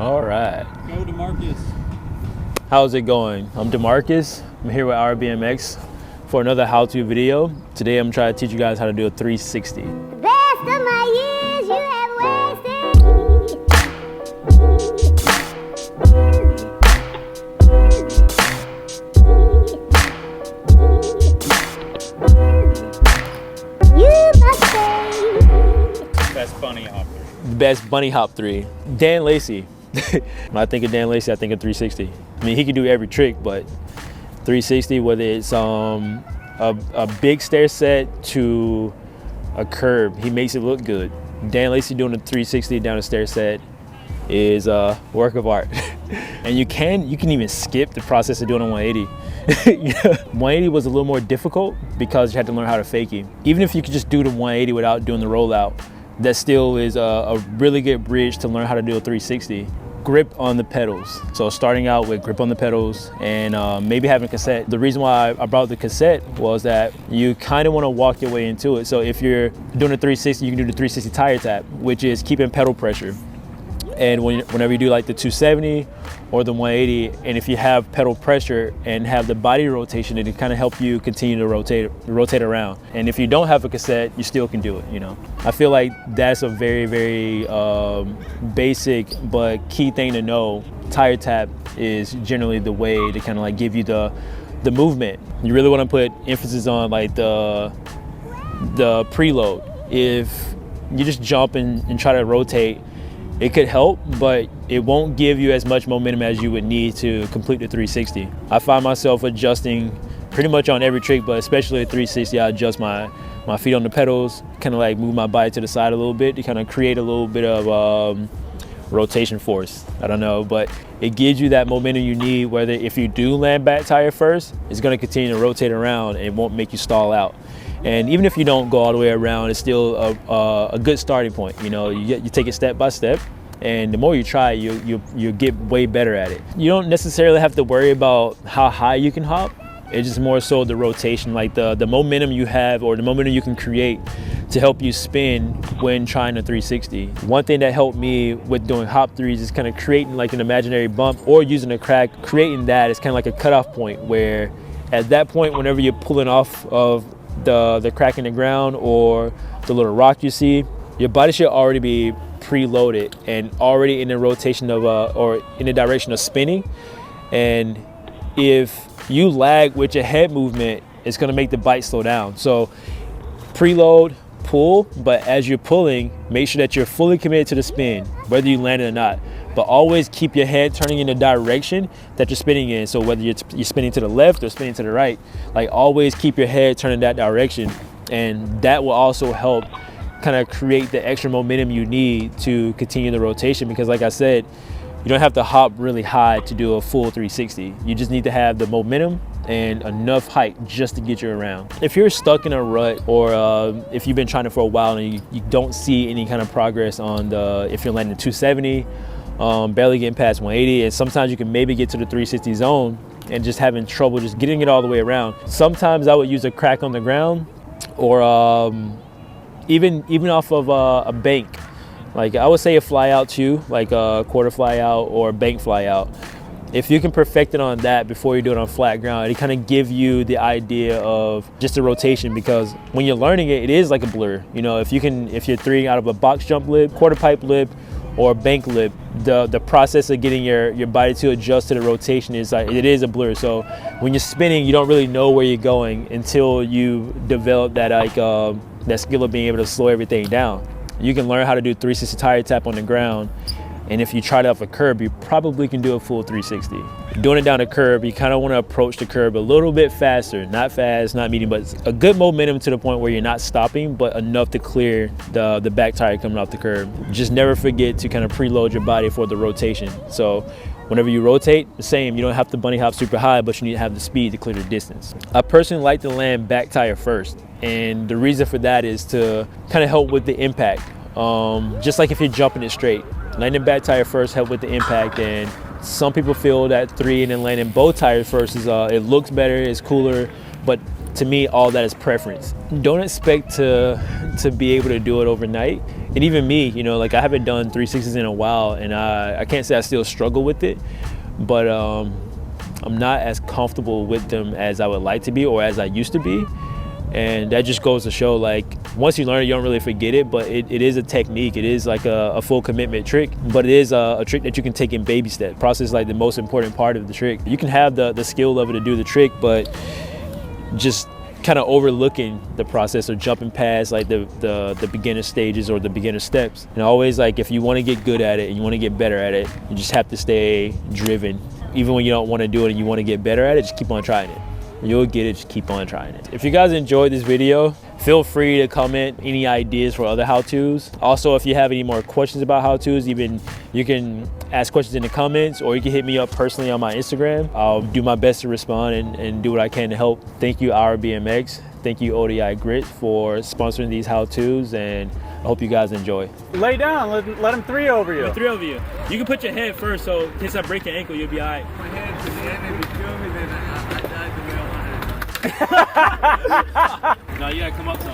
All right. Go DeMarcus. How's it going? I'm DeMarcus. I'm here with Ride BMX for another how-to video. Today I'm trying to teach you guys how to do a 360. The best of my years you have wasted. You must say. Best bunny hopper. Best bunny hop 3. Dan Lacey. When I think of Dan Lacey, I think of 360. I mean, he can do every trick, but 360, whether it's a big stair set to a curb, he makes it look good. Dan Lacey doing a 360 down a stair set is a work of art. And you can even skip the process of doing a 180. Yeah. 180 was a little more difficult because you had to learn how to fake it. Even if you could just do the 180 without doing the rollout, that still is a really good bridge to learn how to do a 360. Grip on the pedals. So starting out with grip on the pedals and maybe having a cassette. The reason why I brought the cassette was that you kind of want to walk your way into it. So if you're doing a 360, you can do the 360 tire tap, which is keeping pedal pressure. And whenever you do like the 270 or the 180, and if you have pedal pressure and have the body rotation, it can kind of help you continue to rotate around. And if you don't have a cassette, you still can do it, you know. I feel like that's a very, very basic but key thing to know. Tire tap is generally the way to kind of like give you the movement. You really want to put emphasis on like the preload. If you just jump and try to rotate, it could help, but it won't give you as much momentum as you would need to complete the 360. I find myself adjusting pretty much on every trick, but especially at 360, I adjust my feet on the pedals, kind of like move my body to the side a little bit to kind of create a little bit of rotation force. I don't know, but it gives you that momentum you need, whether if you do land back tire first, it's gonna continue to rotate around and it won't make you stall out. And even if you don't go all the way around, it's still a good starting point. You know, you take it step by step, and the more you try, you get way better at it. You don't necessarily have to worry about how high you can hop. It's just more so the rotation, like the momentum you have or the momentum you can create to help you spin when trying a 360. One thing that helped me with doing hop threes is kind of creating like an imaginary bump or using a crack. Creating that is kind of like a cutoff point where at that point, whenever you're pulling off of the crack in the ground or the little rock you see, your body should already be preloaded and already in the rotation of or in the direction of spinning. And if you lag with your head movement, it's going to make the bike slow down. So preload, pull, but as you're pulling, make sure that you're fully committed to the spin, whether you land it or not. But always keep your head turning in the direction that you're spinning in. So whether you're spinning to the left or spinning to the right, like always keep your head turning that direction. And that will also help kind of create the extra momentum you need to continue the rotation. Because like I said, you don't have to hop really high to do a full 360. You just need to have the momentum and enough height just to get you around. If you're stuck in a rut or if you've been trying it for a while and you don't see any kind of progress on if you're landing 270, barely getting past 180, and sometimes you can maybe get to the 360 zone and just having trouble just getting it all the way around. Sometimes I would use a crack on the ground or even off of a bank. Like I would say a fly out too, like a quarter fly out or a bank fly out. If you can perfect it on that before you do it on flat ground, it kind of give you the idea of just the rotation, because when you're learning it, it is like a blur. You know, if you're three out of a box jump lip, quarter pipe lip, or bank lip, the process of getting your body to adjust to the rotation is like, it is a blur. So when you're spinning, you don't really know where you're going until you develop that that skill of being able to slow everything down. You can learn how to do 360 tire tap on the ground, and if you try it off a curb, you probably can do a full 360. Doing it down a curb, you kind of want to approach the curb a little bit faster, not fast, not medium, but a good momentum to the point where you're not stopping, but enough to clear the back tire coming off the curb. Just never forget to kind of preload your body for the rotation. So whenever you rotate, the same, you don't have to bunny hop super high, but you need to have the speed to clear the distance. I personally like to land back tire first, and the reason for that is to kind of help with the impact. Just like if you're jumping it straight, landing back tire first help with the impact. And some people feel that 3 and then landing both tires first is it looks better, it's cooler, but to me all that is preference. Don't expect to be able to do it overnight. And even me, you know, like I haven't done 360s in a while, and I can't say I still struggle with it, but I'm not as comfortable with them as I would like to be or as I used to be. And that just goes to show, like, once you learn it, you don't really forget it, but it is a technique. It is like a full commitment trick, but it is a trick that you can take in baby steps. Process is like the most important part of the trick. You can have the skill level to do the trick, but just kind of overlooking the process or jumping past like the beginner stages or the beginner steps. And always, like, if you want to get good at it and you want to get better at it, you just have to stay driven. Even when you don't want to do it and you want to get better at it, just keep on trying it. You'll get it, just keep on trying it. If you guys enjoyed this video, feel free to comment any ideas for other how-tos. Also, if you have any more questions about how-tos, even you can ask questions in the comments, or you can hit me up personally on my Instagram. I'll do my best to respond and do what I can to help. Thank you, ourbmx. Thank you, ODI Grit, for sponsoring these how-tos, and I hope you guys enjoy. Lay down, let him three over you. Three over you. You can put your head first, so in case I break your ankle, you'll be all right. My head to the end, if you kill me, then I died the way I wanted. No, you gotta come up some.